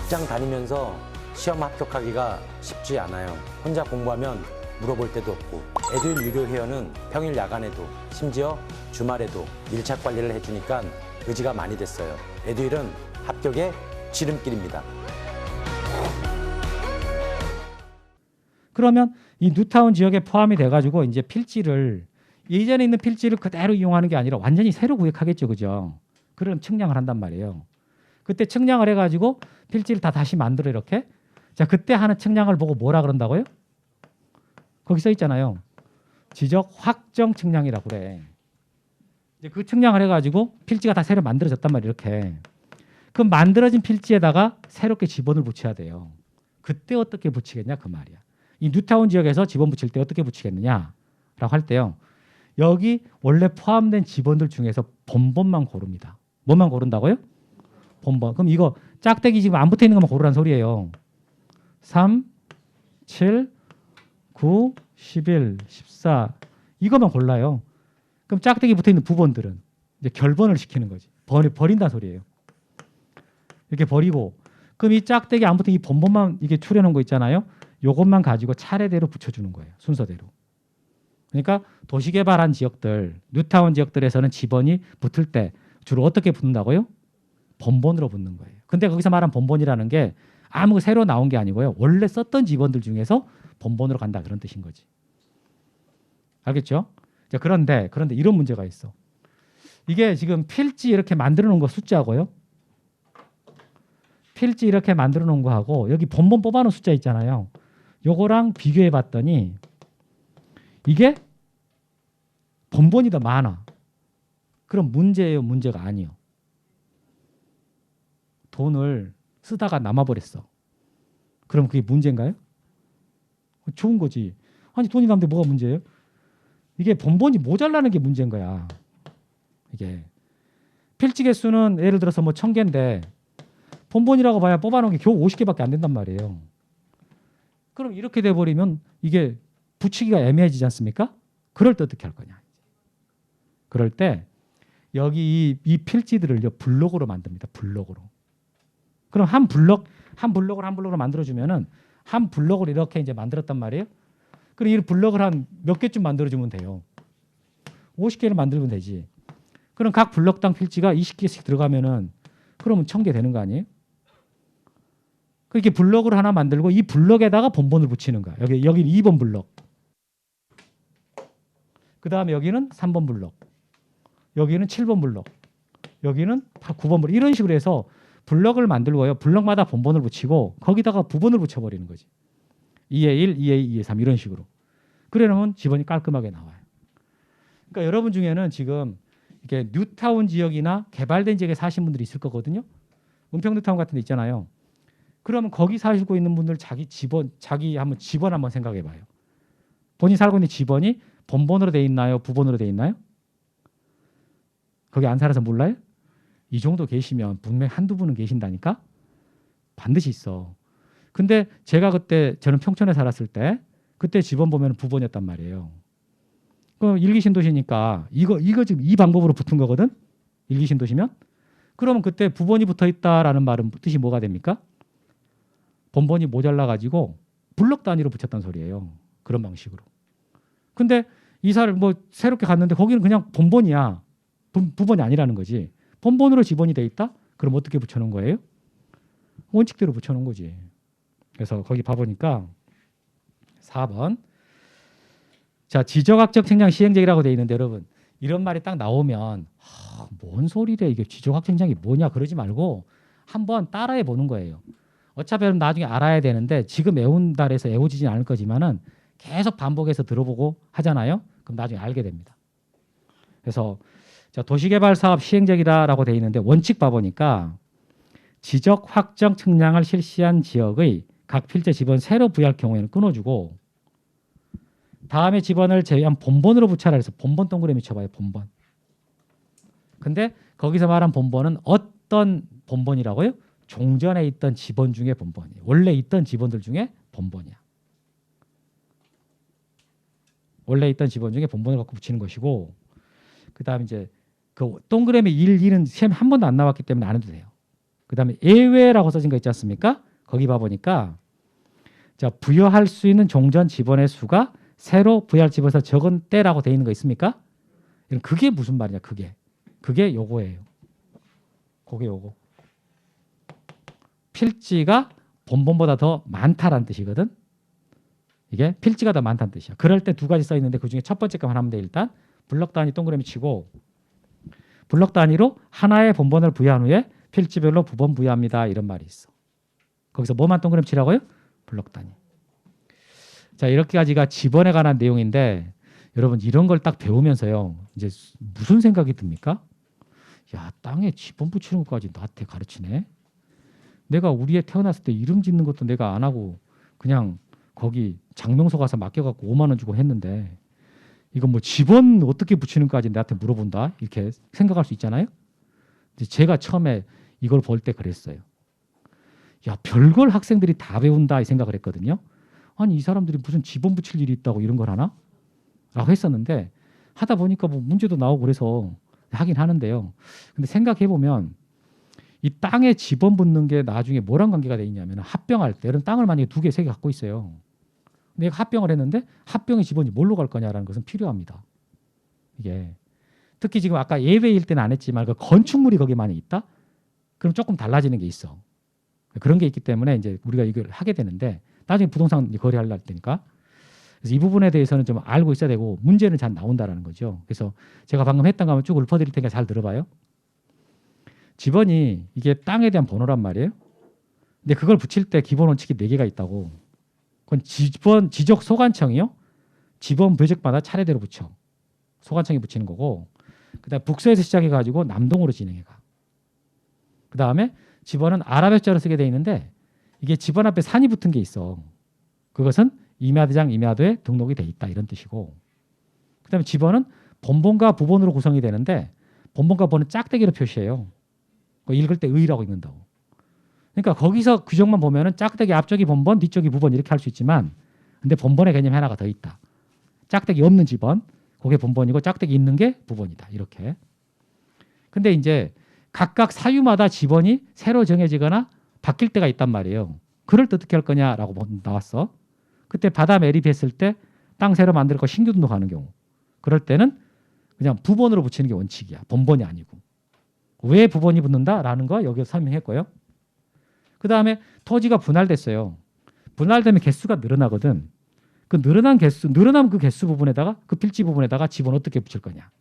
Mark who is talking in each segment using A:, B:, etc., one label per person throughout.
A: 직장 다니면서 시험 합격하기가 쉽지 않아요. 혼자 공부하면 물어볼 데도 없고 에듀윌 유료 회원은 평일 야간에도 심지어 주말에도 밀착 관리를 해주니까 의지가 많이 됐어요. 에듀윌은 합격의 지름길입니다.
B: 그러면 이 뉴타운 지역에 포함이 돼가지고 이제 필지를 예전에 있는 필지를 그대로 이용하는 게 아니라 완전히 새로 구획하겠죠, 그죠? 그럼 측량을 한단 말이에요. 그때 측량을 해가지고 필지를 다 다시 만들어 이렇게. 자, 그때 하는 측량을 보고 뭐라 그런다고요? 거기 써 있잖아요. 지적 확정 측량이라고 그래. 이제 그 측량을 해가지고 필지가 다 새로 만들어졌단 말이에요, 이렇게. 그 만들어진 필지에다가 새롭게 지번을 붙여야 돼요. 그때 어떻게 붙이겠냐 그 말이야. 이 뉴타운 지역에서 지번 붙일 때 어떻게 붙이겠느냐라고 할 때요. 여기 원래 포함된 지번들 중에서 본번만 고릅니다. 뭐만 고른다고요? 본번. 그럼 이거 짝대기 지금 안 붙어 있는 것만 고르란 소리예요. 3, 7, 9, 11, 14 이것만 골라요. 그럼 짝대기 붙어 있는 부번들은 이제 결번을 시키는 거지. 버린다는 소리예요. 이렇게 버리고 그럼 이 짝대기 안 붙은 이 본번만 이게 추려놓은 거 있잖아요. 요것만 가지고 차례대로 붙여주는 거예요. 순서대로. 그러니까 도시개발한 지역들, 뉴타운 지역들에서는 지번이 붙을 때 주로 어떻게 붙는다고요? 본번으로 붙는 거예요. 근데 거기서 말한 본번이라는 게 아무 새로 나온 게 아니고요. 원래 썼던 지번들 중에서 본번으로 간다 그런 뜻인 거지. 알겠죠? 자, 그런데 이런 문제가 있어. 이게 지금 필지 이렇게 만들어 놓은 거 숫자고요. 필지 이렇게 만들어 놓은 거하고 여기 본번 뽑아 놓은 숫자 있잖아요. 요거랑 비교해 봤더니 이게 본번이 더 많아. 그럼 문제예요, 문제가 아니요. 돈을 쓰다가 남아버렸어. 그럼 그게 문제인가요? 좋은 거지. 아니 돈이 남는데 뭐가 문제예요? 이게 본번이 모자라는 게 문제인 거야. 이게 필지 개수는 예를 들어서 뭐 1000개인데 본번이라고 봐야 뽑아놓은 게 겨우 50개밖에 안 된단 말이에요. 그럼 이렇게 돼버리면 이게 붙이기가 애매해지지 않습니까? 그럴 때 어떻게 할 거냐. 그럴 때 여기 이 필지들을요 블록으로 만듭니다. 블록으로. 그럼 한 블록을 만들어주면은 한 블록을 이렇게 이제 만들었단 말이에요. 그럼 이 블록을 한 몇 개쯤 만들어주면 돼요. 50개를 만들면 되지. 그럼 각 블록당 필지가 20개씩 들어가면은 그러면 1000개 되는 거 아니에요? 그렇게 블록을 하나 만들고 이 블록에다가 본번을 붙이는 거야. 여기 2번 블록. 그 다음에 여기는 3번 블록. 여기는 7번 블록. 여기는 9번 블록. 이런 식으로 해서 블록을 만들고요. 블록마다 본번을 붙이고 거기다가 부번을 붙여버리는 거지. 2에 1, 2에 2, 2에 3 이런 식으로. 그래 놓으면 지번이 깔끔하게 나와요. 그러니까 여러분 중에는 지금 이렇게 뉴타운 지역이나 개발된 지역에 사신 분들이 있을 거거든요. 은평 뉴타운 같은 데 있잖아요. 그러면 거기 살고 있는 분들 자기 지번 한번 생각해 봐요. 본인이 살고 있는 지번이 본번으로 돼 있나요? 부번으로 돼 있나요? 거기 안 살아서 몰라요? 이 정도 계시면 분명히 한두 분은 계신다니까? 반드시 있어. 근데 제가 그때 저는 평촌에 살았을 때 그때 지번 보면 부번이었단 말이에요. 그럼 일기신도시니까 이거 지금 이 방법으로 붙은 거거든? 일기신도시면? 그러면 그때 부번이 붙어 있다라는 말은 뜻이 뭐가 됩니까? 본번이 모자라 가지고 블록 단위로 붙였단 소리예요. 그런 방식으로. 근데 이사를 뭐 새롭게 갔는데 거기는 그냥 본번이야. 부번이 아니라는 거지. 본번으로 지번이 돼 있다? 그럼 어떻게 붙여놓은 거예요? 원칙대로 붙여놓은 거지. 그래서 거기 봐보니까 4번. 자, 지적학적 측량 시행령이라고 돼 있는데 여러분 이런 말이 딱 나오면 뭔 소리래 이게 지적학적 측량이 뭐냐 그러지 말고 한번 따라해 보는 거예요. 어차피 여러분 나중에 알아야 되는데 지금 애운다 해서 애워지진 않을 거지만은 계속 반복해서 들어보고 하잖아요. 그럼 나중에 알게 됩니다. 그래서 자, 도시개발사업 시행령이라고 돼 있는데 원칙 봐보니까 지적 확정 측량을 실시한 지역의 각 필지 지번 새로 부여할 경우에는 끊어주고 다음에 지번을 제외한 본번으로 붙여라 해서 본번 동그라미 쳐봐요. 본번. 근데 거기서 말한 본번은 어떤 본번이라고요? 종전에 있던 지번 중에 본번이에요. 원래 있던 지번들 중에 본번이야. 원래 있던 지번 중에 본번을 갖고 붙이는 것이고 그 다음에 이제 그 동그라미 1, 2는 시험 한 번도 안 나왔기 때문에 안 해도 돼요. 그다음에 예외라고 써진 거 있지 않습니까? 거기 봐보니까 자, 부여할 수 있는 종전 지번의 수가 새로 부여할 지번에서 적은 때라고 돼 있는 거 있습니까? 그게 무슨 말이냐? 그게 요거예요. 그게 요거. 필지가 본본보다 더 많다라는 뜻이거든. 이게 필지가 더 많다는 뜻이야. 그럴 때 두 가지 써 있는데 그중에 첫 번째 것만 하면 돼. 일단 블럭 단위 동그라미 치고 블럭 단위로 하나의 본본을 부여한 후에 필지별로 부본 부여합니다. 이런 말이 있어. 거기서 뭐만 동그라미 치라고요? 블럭 단위. 자, 이렇게까지가 지번에 관한 내용인데 여러분 이런 걸 딱 배우면서요. 이제 무슨 생각이 듭니까? 야, 땅에 지번 붙이는 것까지 나한테 가르치네. 내가 우리 애 태어났을 때 이름 짓는 것도 내가 안 하고 그냥 거기 장명소 가서 맡겨갖고 5만 원 주고 했는데 이거 뭐 지번 어떻게 붙이는 것까지 나한테 물어본다 이렇게 생각할 수 있잖아요. 제가 처음에 이걸 볼 때 그랬어요. 야, 별걸 학생들이 다 배운다 이 생각을 했거든요. 아니 이 사람들이 무슨 지번 붙일 일이 있다고 이런 걸 하나? 라고 했었는데 하다 보니까 뭐 문제도 나오고 그래서 하긴 하는데요. 근데 생각해 보면 이 땅에 지번 붙는 게 나중에 뭐랑 관계가 돼 있냐면 합병할 때 이런 땅을 만약에 2개, 3개 갖고 있어요. 내가 합병을 했는데 합병의 지번이 뭘로 갈 거냐라는 것은 필요합니다. 이게 특히 지금 아까 예외일 때는 안 했지만 그 건축물이 거기에 많이 있다? 그럼 조금 달라지는 게 있어. 그런 게 있기 때문에 이제 우리가 이걸 하게 되는데 나중에 부동산 거래할 때니까 그래서 이 부분에 대해서는 좀 알고 있어야 되고 문제는 잘 나온다라는 거죠. 그래서 제가 방금 했던 거 한번 쭉 읊어드릴 테니까 잘 들어봐요. 지번이 이게 땅에 대한 번호란 말이에요. 근데 그걸 붙일 때 기본 원칙이 4개가 있다고. 그건 지번 지적 소관청이요. 지번 표적마다 차례대로 붙여. 소관청이 붙이는 거고. 그다음에 북서에서 시작해 가지고 남동으로 진행해 가. 그다음에 지번은 아랍어자로 쓰게 돼 있는데 이게 지번 앞에 산이 붙은 게 있어. 그것은 임야대장 임야도에 등록이 돼 있다 이런 뜻이고. 그다음에 지번은 본본과 부본으로 구성이 되는데 본본과 부본은 짝대기로 표시해요. 읽을 때 의라고 읽는다고. 그러니까 거기서 규정만 보면은 짝대기 앞쪽이 본본, 뒤쪽이 부본 이렇게 할 수 있지만 근데 본본의 개념이 하나가 더 있다. 짝대기 없는 지번, 그게 본본이고 짝대기 있는 게 부본이다. 이렇게. 근데 이제 각각 사유마다 지번이 새로 정해지거나 바뀔 때가 있단 말이에요. 그럴 때 어떻게 할 거냐라고 나왔어. 그때 바다 매립했을 때 땅 새로 만들 거 신규 등록하는 경우. 그럴 때는 그냥 부본으로 붙이는 게 원칙이야. 본본이 아니고. 왜 부본이 붙는다라는 거 여기서 설명했고요. 그다음에 토지가 분할됐어요. 분할되면 개수가 늘어나거든. 그 늘어난 그 개수 부분에다가 그 필지 부분에다가 지번 어떻게 붙일 거냐라고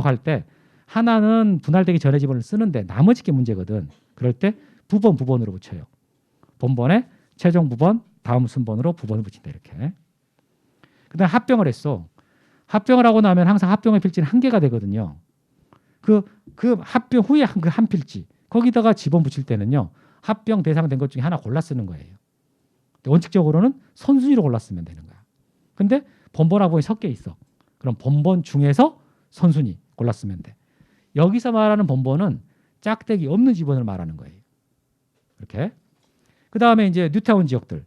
B: 할 때 하나는 분할되기 전에 지번을 쓰는데 나머지 게 문제거든. 그럴 때 부본으로 붙여요. 본본에 최종 부본 다음 순번으로 부본을 붙인다 이렇게. 그다음 합병을 했어. 합병을 하고 나면 항상 합병의 필지는 1개가 되거든요. 그 합병 후에 한 필지 거기다가 지번 붙일 때는요. 합병 대상된 것 중에 하나 골라 쓰는 거예요. 원칙적으로는 선순위로 골라 쓰면 되는 거야. 근데 본본하고 부본이 섞여 있어. 그럼 본본 중에서 선순위 골라 쓰면 돼. 여기서 말하는 본본은 짝대기 없는 지번을 말하는 거예요. 이렇게. 그 다음에 이제 뉴타운 지역들.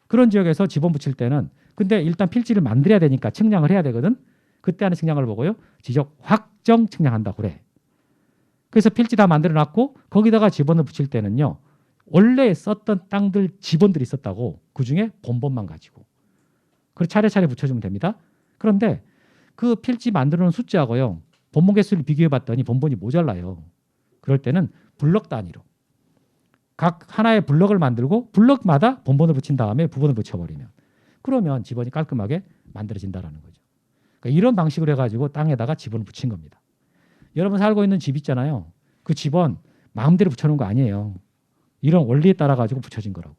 B: 그런 지역에서 지번 붙일 때는 근데 일단 필지를 만들어야 되니까 측량을 해야 되거든. 그때 하는 측량을 보고요. 지적 확정 측량한다고 그래. 그래서 필지 다 만들어 놨고 거기다가 지번을 붙일 때는요. 원래 썼던 땅들 지번들이 있었다고 그중에 본본만 가지고. 그걸 차례차례 붙여주면 됩니다. 그런데 그 필지 만들어 놓은 숫자하고요. 본본 개수를 비교해 봤더니 본본이 모자라요. 그럴 때는 블럭 단위로. 각 하나의 블럭을 만들고 블럭마다 본본을 붙인 다음에 부본을 붙여버리면 그러면 지번이 깔끔하게 만들어진다는 거죠. 그러니까 이런 방식으로 해가지고 땅에다가 지번을 붙인 겁니다. 여러분 살고 있는 집 있잖아요. 그 지번 마음대로 붙여놓은 거 아니에요. 이런 원리에 따라 가지고 붙여진 거라고.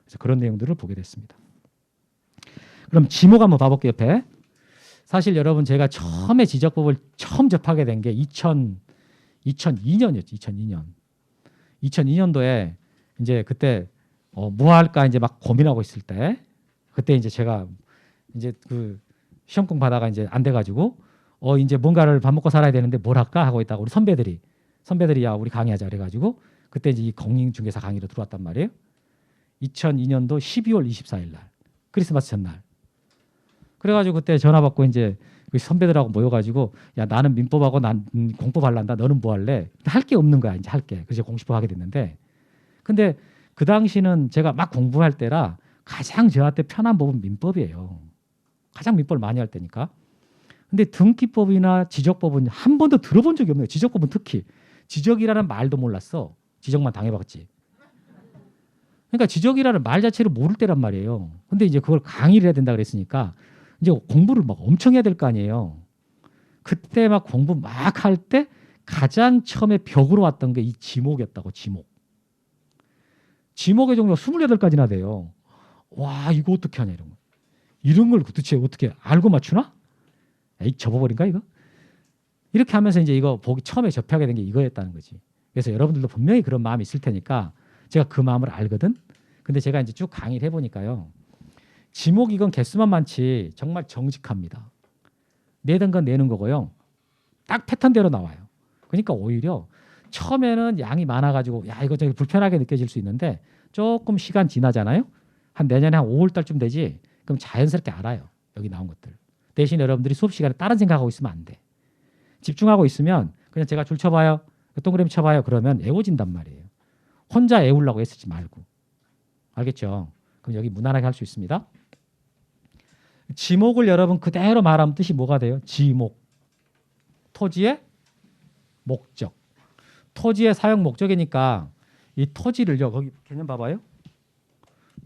B: 그래서 그런 내용들을 보게 됐습니다. 그럼 지목 한번 봐볼게요. 옆에. 사실 여러분 제가 처음에 지적법을 처음 접하게 된 게 2002년이었죠. 2002년. 2002년도에 이제 그때 뭐 할까 이제 막 고민하고 있을 때 그때 이제 제가 이제 그 시험공 받아가 이제 안 돼가지고 이제 뭔가를 밥 먹고 살아야 되는데 뭘 할까 하고 있다가 우리 선배들이 야 우리 강의하자 그래가지고 그때 이제 이 공인중개사 강의로 들어왔단 말이에요. 2002년도 12월 24일 날 크리스마스 전날. 그래가지고 그때 전화 받고 이제 그 선배들하고 모여가지고 야 나는 민법하고 난 공법 할란다. 너는 뭐 할래? 할 게 없는 거야 이제 할 게. 그래서 공시법 하게 됐는데 근데 그 당시는 제가 막 공부할 때라 가장 저한테 편한 법은 민법이에요. 가장 민법을 많이 할 때니까. 근데 등기법이나 지적법은 한 번도 들어본 적이 없네요. 지적법은 특히 지적이라는 말도 몰랐어. 지적만 당해봤지. 그러니까 지적이라는 말 자체를 모를 때란 말이에요. 근데 이제 그걸 강의를 해야 된다 그랬으니까 이제 공부를 막 엄청 해야 될 거 아니에요. 그때 막 공부 막 할 때 가장 처음에 벽으로 왔던 게 이 지목이었다고. 지목의 종류가 28가지나 돼요. 와 이거 어떻게 하냐 이런 거. 이런 걸 도대체 어떻게 알고 맞추나? 에이 접어버린가 이거? 이렇게 하면서 이제 이거 보기 처음에 접하게 된 게 이거였다는 거지. 그래서 여러분들도 분명히 그런 마음이 있을 테니까 제가 그 마음을 알거든. 근데 제가 이제 쭉 강의를 해보니까요. 지목 이건 개수만 많지 정말 정직합니다. 내던 건 내는 거고요. 딱 패턴대로 나와요. 그러니까 오히려 처음에는 양이 많아가지고 야 이거 저기 불편하게 느껴질 수 있는데 조금 시간 지나잖아요. 한 내년에 한 5월 달쯤 되지. 그럼 자연스럽게 알아요. 여기 나온 것들. 대신 여러분들이 수업 시간에 다른 생각하고 있으면 안 돼. 집중하고 있으면 그냥 제가 줄 쳐봐요. 동그라미 쳐봐요. 그러면 애워진단 말이에요. 혼자 애우려고 애쓰지 말고. 알겠죠? 그럼 여기 무난하게 할 수 있습니다. 지목을 여러분 그대로 말하면 뜻이 뭐가 돼요? 지목. 토지의 목적. 토지의 사용 목적이니까 이 토지를요. 거기 개념 봐봐요.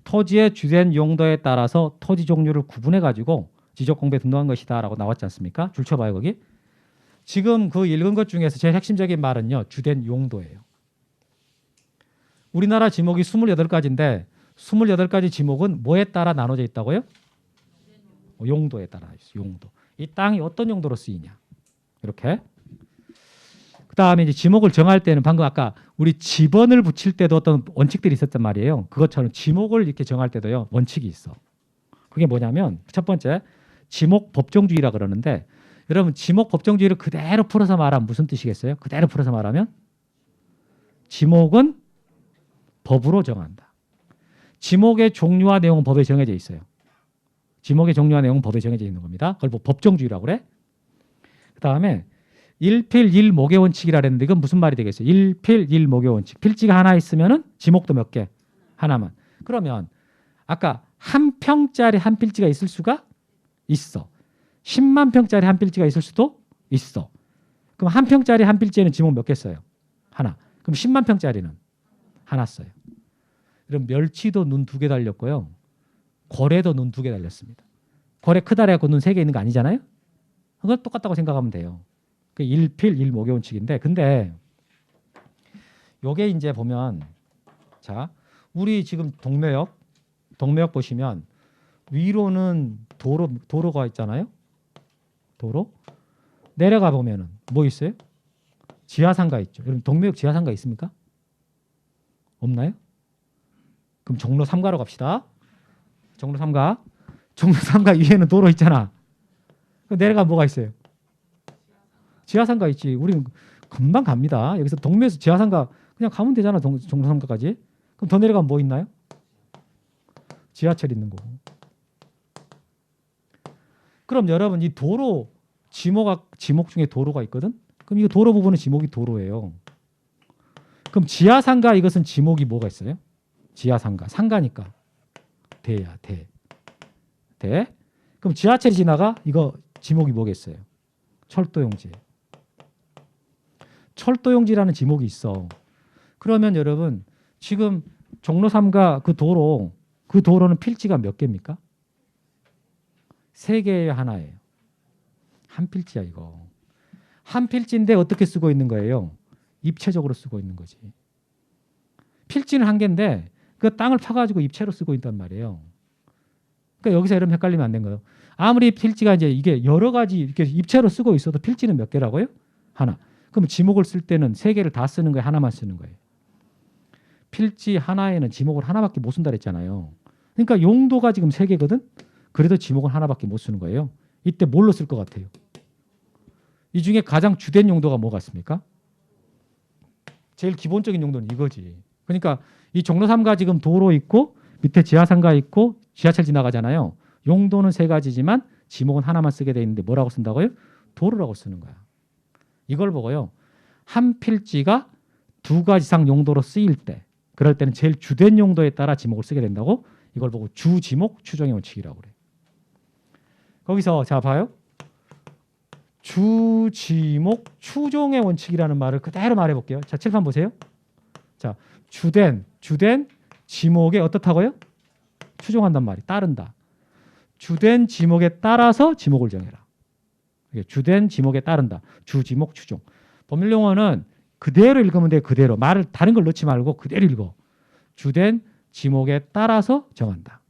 B: 토지의 주된 용도에 따라서 토지 종류를 구분해 가지고 지적공부에 등록한 것이다 라고 나왔지 않습니까? 줄 쳐봐요 거기. 지금 그 읽은 것 중에서 제일 핵심적인 말은요. 주된 용도예요. 우리나라 지목이 28가지인데 28가지 지목은 뭐에 따라 나눠져 있다고요? 용도에 따라 있어요. 용도. 이 땅이 어떤 용도로 쓰이냐. 이렇게. 그다음에 이제 지목을 정할 때는 방금 아까 우리 지번을 붙일 때도 어떤 원칙들이 있었단 말이에요. 그것처럼 지목을 이렇게 정할 때도요. 원칙이 있어. 그게 뭐냐면 첫 번째 지목 법정주의라 그러는데 여러분 지목 법정주의를 그대로 풀어서 말하면 무슨 뜻이겠어요? 그대로 풀어서 말하면 지목은 법으로 정한다. 지목의 종류와 내용은 법에 정해져 있어요. 지목의 종류와 내용은 법에 정해져 있는 겁니다. 그걸 뭐 법정주의라고 그래. 그다음에 일필일목의 원칙이라 했는데 이건 무슨 말이 되겠어요? 일필일목의 원칙. 필지가 하나 있으면은 지목도 몇 개? 하나만. 그러면 아까 한 평짜리 한 필지가 있을 수가 있어. 10만 평짜리 한 필지가 있을 수도 있어. 그럼 한 평짜리 한 필지에는 지목 몇 개 써요? 하나. 그럼 10만 평짜리는 하나 써요. 그럼 멸치도 눈 2개 달렸고요. 고래도 눈 2개 달렸습니다. 고래 크다래고 눈 3개 있는 거 아니잖아요? 그건 똑같다고 생각하면 돼요. 그 일필일목의 원칙인데 근데 요게 이제 보면 자 우리 지금 동묘역 보시면 위로는 도로가 있잖아요. 도로 내려가 보면은 뭐 있어요? 지하상가 있죠. 여러분 동묘역 지하상가 있습니까? 없나요? 그럼 종로 3가로 갑시다. 종로 3가 위에는 도로 있잖아. 내려가 뭐가 있어요? 지하상가 있지. 우리는 금방 갑니다. 여기서 동묘에서 지하상가 그냥 가면 되잖아. 종로 3가까지. 그럼 더 내려가면 뭐 있나요? 지하철 있는 거고. 그럼 여러분 이 도로 지목 중에 도로가 있거든. 그럼 이 도로 부분은 지목이 도로예요. 그럼 지하상가 이것은 지목이 뭐가 있어요? 지하상가. 상가니까 대야 대. 그럼 지하철이 지나가 이거 지목이 뭐겠어요? 철도용지. 철도용지라는 지목이 있어. 그러면 여러분 지금 종로 3가 그 도로는 필지가 몇 개입니까? 3개예요, 하나예요. 한 필지야 이거. 한 필지인데 어떻게 쓰고 있는 거예요? 입체적으로 쓰고 있는 거지. 필지는 한 개인데 그 땅을 파가지고 입체로 쓰고 있단 말이에요. 그러니까 여기서 이러면 헷갈리면 안 된 거예요. 아무리 필지가 이제 이게 여러 가지 이렇게 입체로 쓰고 있어도 필지는 몇 개라고요? 하나. 그럼 지목을 쓸 때는 3개를 다 쓰는 거예요? 하나만 쓰는 거예요? 필지 하나에는 지목을 하나밖에 못 쓴다 그랬잖아요. 그러니까 용도가 지금 3개거든? 그래도 지목은 하나밖에 못 쓰는 거예요. 이때 뭘로 쓸 것 같아요? 이 중에 가장 주된 용도가 뭐 같습니까? 제일 기본적인 용도는 이거지. 그러니까 이 종로 3가 지금 도로 있고 밑에 지하상가 있고 지하철 지나가잖아요. 용도는 3가지지만 지목은 하나만 쓰게 돼 있는데 뭐라고 쓴다고요? 도로라고 쓰는 거야. 이걸 보고요. 한 필지가 두 가지 이상 용도로 쓰일 때 그럴 때는 제일 주된 용도에 따라 지목을 쓰게 된다고 이걸 보고 주지목 추종의 원칙이라고 그래요. 거기서 자 봐요. 주지목 추종의 원칙이라는 말을 그대로 말해 볼게요. 자, 칠판 보세요. 자, 주된 지목에 어떻다고요? 추종한단 말이 따른다. 주된 지목에 따라서 지목을 정해라. 이게 주된 지목에 따른다. 주지목 추종. 법률 용어는 그대로 읽으면 돼. 그대로 말을 다른 걸 넣지 말고 그대로 읽어. 주된 지목에 따라서 정한다.